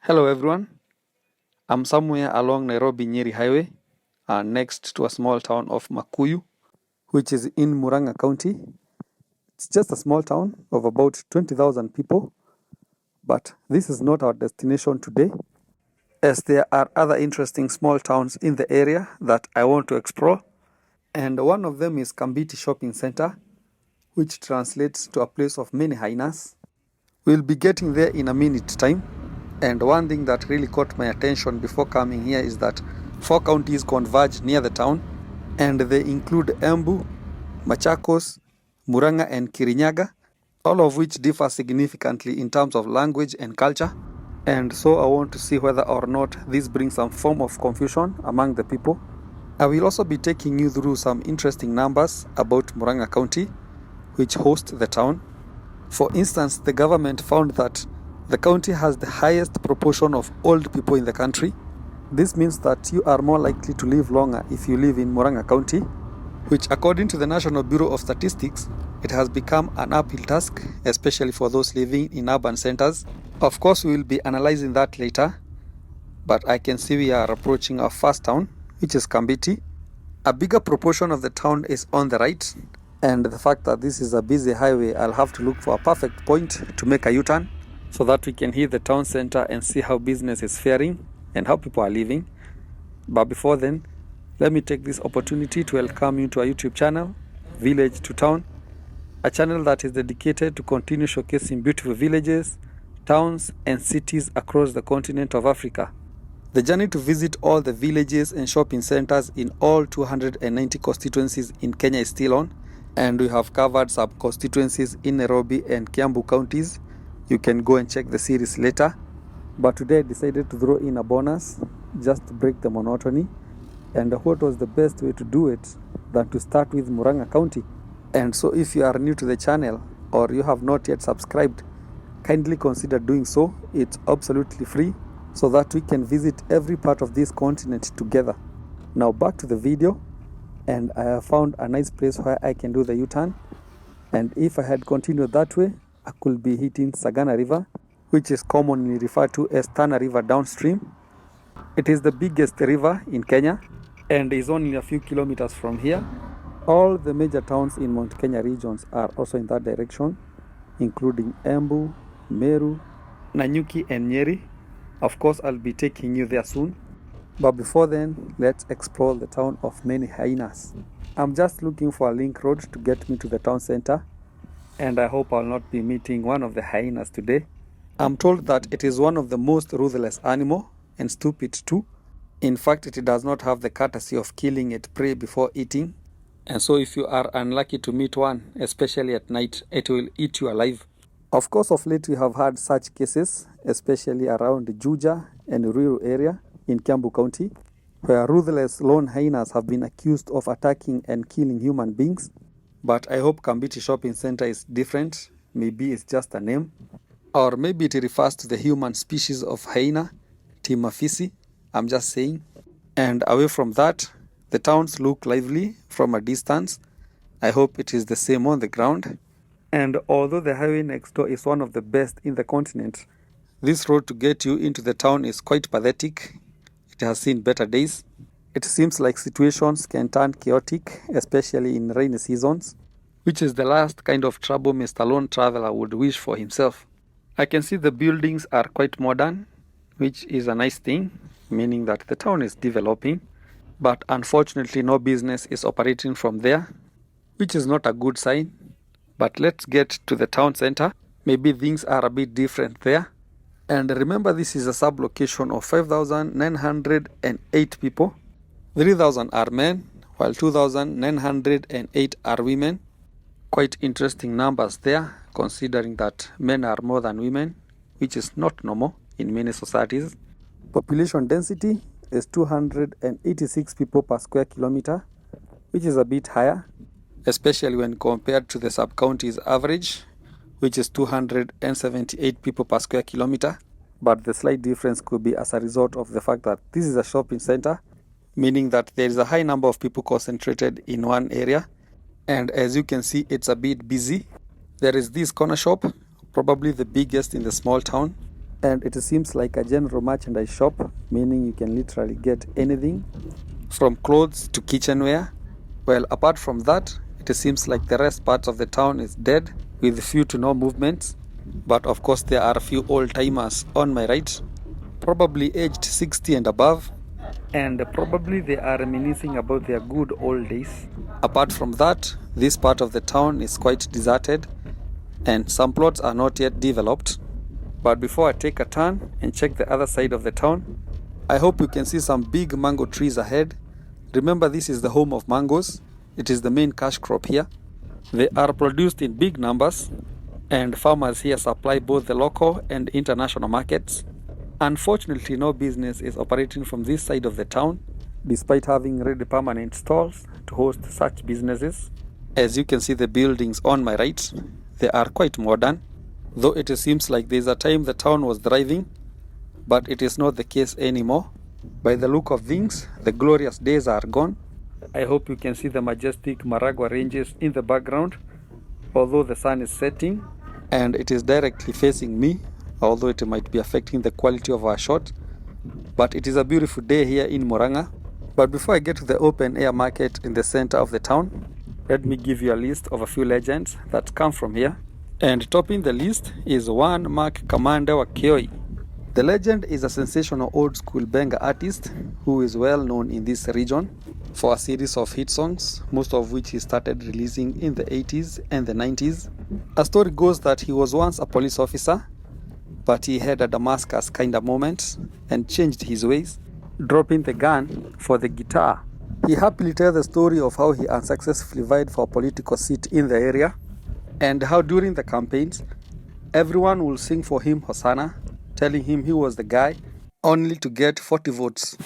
Hello everyone, I'm somewhere along Nairobi Nyeri Highway, next to a small town of Makuyu, which is in Murang'a County. It's just a small town of about 20,000 people, but this is not our destination today, as there are other interesting small towns in the area that I want to explore, and one of them is Kambiti Shopping Center, which translates to a place of many hyenas. We'll be getting there in a minute time. And one thing that really caught my attention before coming here is that 4 counties converge near the town, and they include Embu, Machakos, Murang'a and Kirinyaga, all of which differ significantly in terms of language and culture. And so I want to see whether or not this brings some form of confusion among the people. I will also be taking you through some interesting numbers about Murang'a County, which hosts the town. For instance, the government found that the county has the highest proportion of old people in the country. This means that you are more likely to live longer if you live in Murang'a County, which according to the National Bureau of Statistics, it has become an uphill task, especially for those living in urban centers. Of course, we will be analyzing that later, but I can see we are approaching our first town, which is Kambiti. A bigger proportion of the town is on the right, and the fact that this is a busy highway, I'll have to look for a perfect point to make a U-turn so that we can hit the town center and see how business is faring and how people are living. But before then, let me take this opportunity to welcome you to our YouTube channel, Village to Town, a channel that is dedicated to continue showcasing beautiful villages, towns, and cities across the continent of Africa. The journey to visit all the villages and shopping centers in all 290 constituencies in Kenya is still on, and we have covered sub-constituencies in Nairobi and Kiambu counties. You can go and check the series later. But today I decided to throw in a bonus just to break the monotony. And what was the best way to do it than to start with Murang'a County? And so if you are new to the channel or you have not yet subscribed, kindly consider doing so. It's absolutely free so that we can visit every part of this continent together. Now back to the video, and I have found a nice place where I can do the U-turn. And if I had continued that way, I could be hitting Sagana River, which is commonly referred to as Tana River downstream. It is the biggest river in Kenya and is only a few kilometers from here. All the major towns in Mount Kenya regions are also in that direction, including Embu, Meru, Nanyuki and Nyeri. Of course, I'll be taking you there soon. But before then, let's explore the town of many hyenas. I'm just looking for a link road to get me to the town center, and I hope I'll not be meeting one of the hyenas today. I'm told that it is one of the most ruthless animal and stupid too. In fact, it does not have the courtesy of killing its prey before eating. And so if you are unlucky to meet one, especially at night, it will eat you alive. Of course, of late we have had such cases, especially around Juja and Ruiru area in Kiambu County, where ruthless lone hyenas have been accused of attacking and killing human beings. But I hope Kambiti Shopping Center is different. Maybe it's just a name. Or maybe it refers to the human species of hyena, Timafisi. I'm just saying. And away from that, the towns look lively from a distance. I hope it is the same on the ground. And although the highway next door is one of the best in the continent, this road to get you into the town is quite pathetic. It has seen better days. It seems like situations can turn chaotic, especially in rainy seasons, which is the last kind of trouble Mr. Lone Traveler would wish for himself. I can see the buildings are quite modern, which is a nice thing, meaning that the town is developing, but unfortunately no business is operating from there, which is not a good sign. But let's get to the town center. Maybe things are a bit different there. And remember, this is a sub-location of 5,908 people. 3,000 are men, while 2,908 are women. Quite interesting numbers there, considering that men are more than women, which is not normal in many societies. Population density is 286 people per square kilometer, which is a bit higher, especially when compared to the sub-county's average, which is 278 people per square kilometer. But the slight difference could be as a result of the fact that this is a shopping center, meaning that there is a high number of people concentrated in one area. And as you can see, it's a bit busy. There is this corner shop, probably the biggest in the small town, and it seems like a general merchandise shop, meaning you can literally get anything from clothes to kitchenware. Well, apart from that, it seems like the rest part of the town is dead with few to no movements. But of course, there are a few old timers on my right, probably aged 60 and above, and probably they are reminiscing about their good old days. Apart from that, this part of the town is quite deserted and some plots are not yet developed. But before I take a turn and check the other side of the town, I hope you can see some big mango trees ahead. Remember, this is the home of mangoes. It is the main cash crop here. They are produced in big numbers, and farmers here supply both the local and international markets. Unfortunately, no business is operating from this side of the town, despite having ready permanent stalls to host such businesses. As you can see the buildings on my right, they are quite modern, though it seems like there's a time the town was thriving, but it is not the case anymore. By the look of things, the glorious days are gone. I hope you can see the majestic Murang'a ranges in the background, although the sun is setting and it is directly facing me, although it might be affecting the quality of our shot. But it is a beautiful day here in Murang'a. But before I get to the open air market in the center of the town, let me give you a list of a few legends that come from here. And topping the list is one Mark Kamande wa Kioi. The legend is a sensational old school banger artist who is well known in this region for a series of hit songs, most of which he started releasing in the 80s and the 90s. A story goes that he was once a police officer, but he had a Damascus kind of moment and changed his ways, dropping the gun for the guitar. He happily tells the story of how he unsuccessfully vied for a political seat in the area and how during the campaigns, everyone will sing for him Hosanna, telling him he was the guy, only to get 40 votes.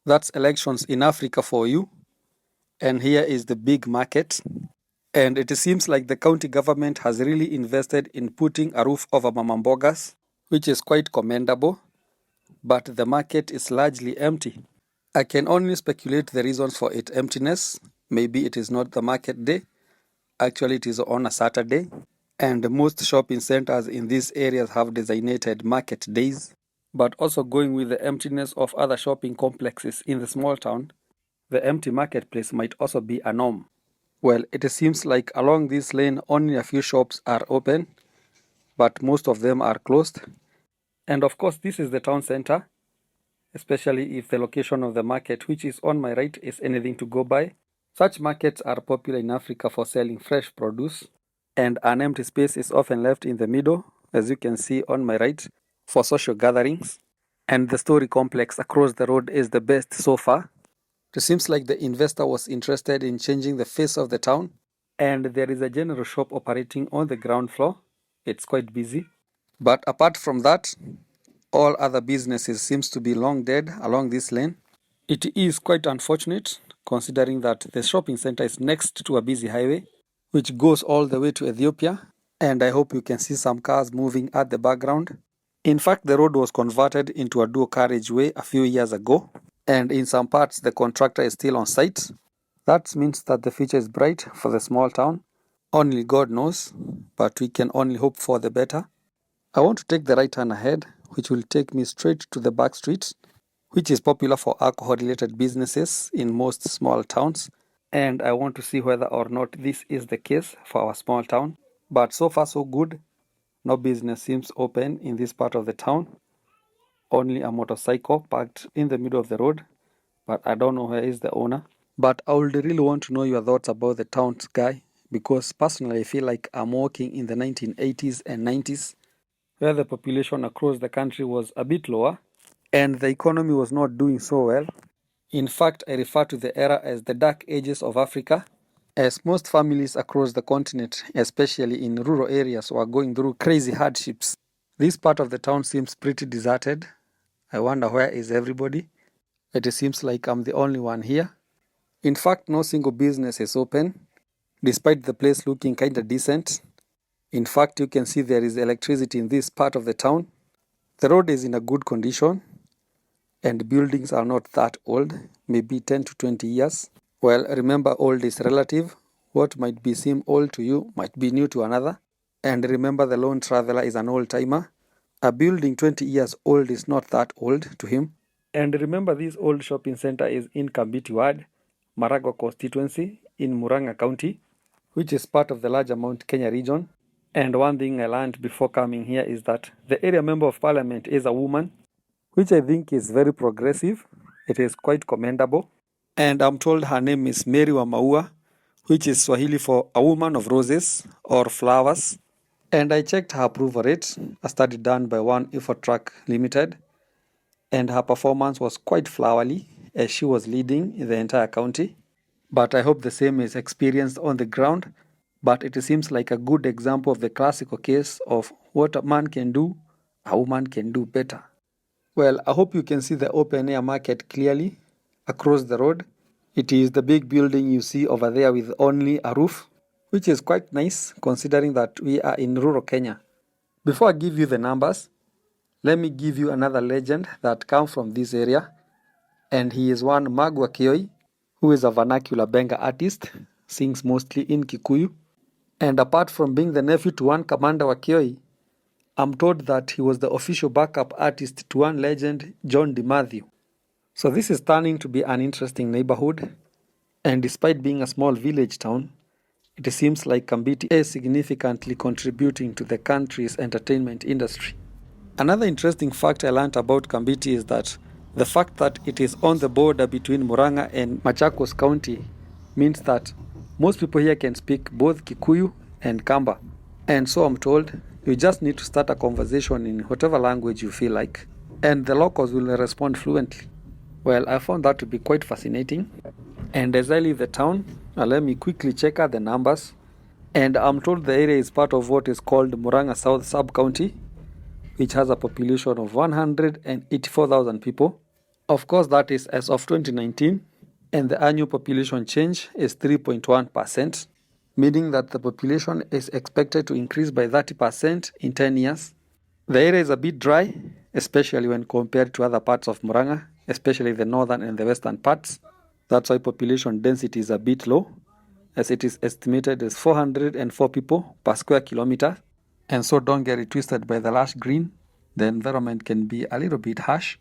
That's elections in Africa for you. And here is the big market. And it seems like the county government has really invested in putting a roof over Mama Mbogas, which is quite commendable, but the market is largely empty. I can only speculate the reasons for its emptiness. Maybe it is not the market day. Actually, it is on a Saturday. And most shopping centers in these areas have designated market days. But also going with the emptiness of other shopping complexes in the small town, the empty marketplace might also be a norm. Well, it seems like along this lane only a few shops are open, but most of them are closed. And of course, this is the town center, especially if the location of the market, which is on my right, is anything to go by. Such markets are popular in Africa for selling fresh produce, and an empty space is often left in the middle, as you can see on my right, for social gatherings. And the story complex across the road is the best so far. It seems like the investor was interested in changing the face of the town, and there is a general shop operating on the ground floor. It's quite busy. But apart from that, all other businesses seems to be long dead along this lane. It is quite unfortunate considering that the shopping center is next to a busy highway which goes all the way to Ethiopia, and I hope you can see some cars moving at the background. In fact, the road was converted into a dual carriageway a few years ago, and in some parts the contractor is still on site. That means that the future is bright for the small town. Only God knows, but we can only hope for the better. I want to take the right turn ahead, which will take me straight to the Backstreet, which is popular for alcohol-related businesses in most small towns. And I want to see whether or not this is the case for our small town. But so far so good. No business seems open in this part of the town. Only a motorcycle parked in the middle of the road. But I don't know where is the owner. But I would really want to know your thoughts about the town, guy, because personally I feel like I'm walking in the 1980s and 90s, where the population across the country was a bit lower and the economy was not doing so well. In fact, I refer to the era as the dark ages of Africa, as most families across the continent, especially in rural areas, were going through crazy hardships. This part of the town seems pretty deserted. I wonder where is everybody? It seems like I'm the only one here. In fact, no single business is open, despite the place looking kinda decent. In fact, you can see there is electricity in this part of the town. The road is in a good condition, and buildings are not that old, maybe 10 to 20 years. Well, remember, old is relative. What might seem old to you might be new to another. And remember, the lone traveler is an old timer A building 20 years old is not that old to him. And remember, this old shopping center is in Kambiti ward, Murang'a constituency in Murang'a county, which is part of the larger Mount Kenya region. And one thing I learned before coming here is that the area member of parliament is a woman, which I think is very progressive. It is quite commendable. And I'm told her name is Mary wa Maua, which is Swahili for a woman of roses or flowers. And I checked her approval rate, a study done by One Effort Track Limited, and her performance was quite flowery as she was leading in the entire county. But I hope the same is experienced on the ground. But it seems like a good example of the classical case of what a man can do, a woman can do better. Well, I hope you can see the open air market clearly across the road. It is the big building you see over there with only a roof, which is quite nice considering that we are in rural Kenya. Before I give you the numbers, let me give you another legend that comes from this area, and he is one Magua Kioi, who is a vernacular benga artist, sings mostly in Kikuyu. And apart from being the nephew to one Kamande wa Kioi, I'm told that he was the official backup artist to one legend, John DeMatthew. So this is turning to be an interesting neighborhood, and despite being a small village town, it seems like Kambiti is significantly contributing to the country's entertainment industry. Another interesting fact I learned about Kambiti is that the fact that it is on the border between Murang'a and Machakos County means that most people here can speak both Kikuyu and Kamba. And so I'm told you just need to start a conversation in whatever language you feel like, and the locals will respond fluently. Well, I found that to be quite fascinating. And as I leave the town, let me quickly check out the numbers. And I'm told the area is part of what is called Murang'a South Sub-County, which has a population of 184,000 people. Of course, that is as of 2019, and the annual population change is 3.1%, meaning that the population is expected to increase by 30% in 10 years. The area is a bit dry, especially when compared to other parts of Murang'a, especially the northern and the western parts. That's why population density is a bit low, as it is estimated as 404 people per square kilometer. And so don't get it twisted by the lush green. The environment can be a little bit harsh.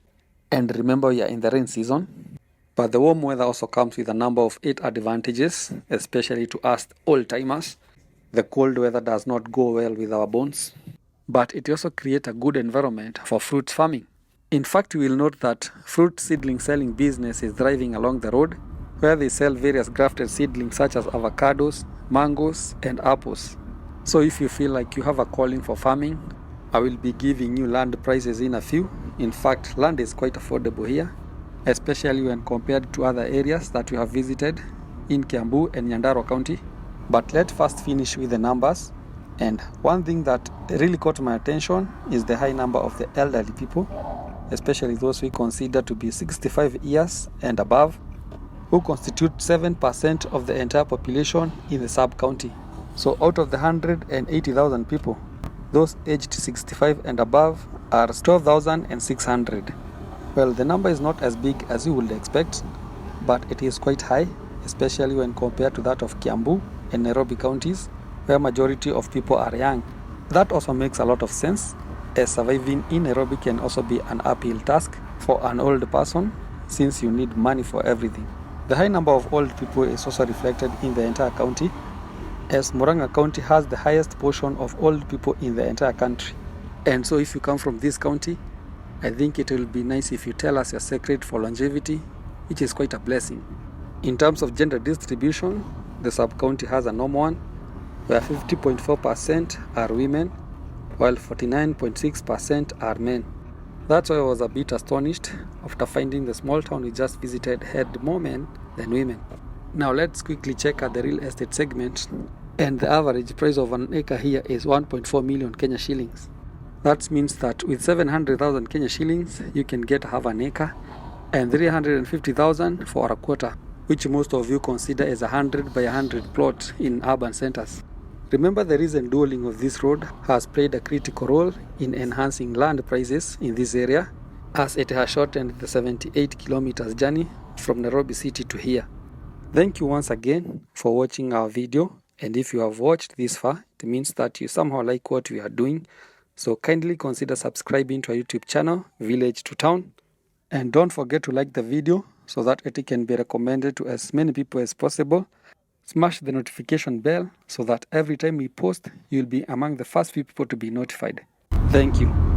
And remember, we are in the rain season. But the warm weather also comes with a number of 8 advantages, especially to us old-timers. The cold weather does not go well with our bones, but it also creates a good environment for fruit farming. In fact, you will note that fruit seedling selling business is thriving along the road, where they sell various grafted seedlings such as avocados, mangoes, and apples. So if you feel like you have a calling for farming, I will be giving you land prices in a few. In fact, land is quite affordable here, especially when compared to other areas that we have visited in Kiambu and Nyandarua County. But let's first finish with the numbers. And one thing that really caught my attention is the high number of the elderly people, especially those we consider to be 65 years and above, who constitute 7% of the entire population in the sub-county. So out of the 180,000 people, those aged 65 and above are 12,600. Well, the number is not as big as you would expect, but it is quite high, especially when compared to that of Kiambu and Nairobi counties, where majority of people are young. That also makes a lot of sense, as surviving in Nairobi can also be an uphill task for an old person, since you need money for everything. The high number of old people is also reflected in the entire county, as Murang'a County has the highest portion of old people in the entire country. And so if you come from this county, I think it will be nice if you tell us your secret for longevity, which is quite a blessing. In terms of gender distribution, the sub-county has a normal one, where 50.4% are women, while 49.6% are men. That's why I was a bit astonished after finding the small town we just visited had more men than women. Now let's quickly check out the real estate segment, and the average price of an acre here is 1.4 million Kenya shillings. That means that with 700,000 Kenya shillings, you can get half an acre, and 350,000 for a quarter, which most of you consider as a 100 by 100 plot in urban centers. Remember, the recent dueling of this road has played a critical role in enhancing land prices in this area, as it has shortened the 78 kilometers journey from Nairobi city to here. Thank you once again for watching our video, and if you have watched this far, it means that you somehow like what we are doing. So kindly consider subscribing to our YouTube channel, Village to Town. And don't forget to like the video so that it can be recommended to as many people as possible. Smash the notification bell so that every time we post, you'll be among the first few people to be notified. Thank you.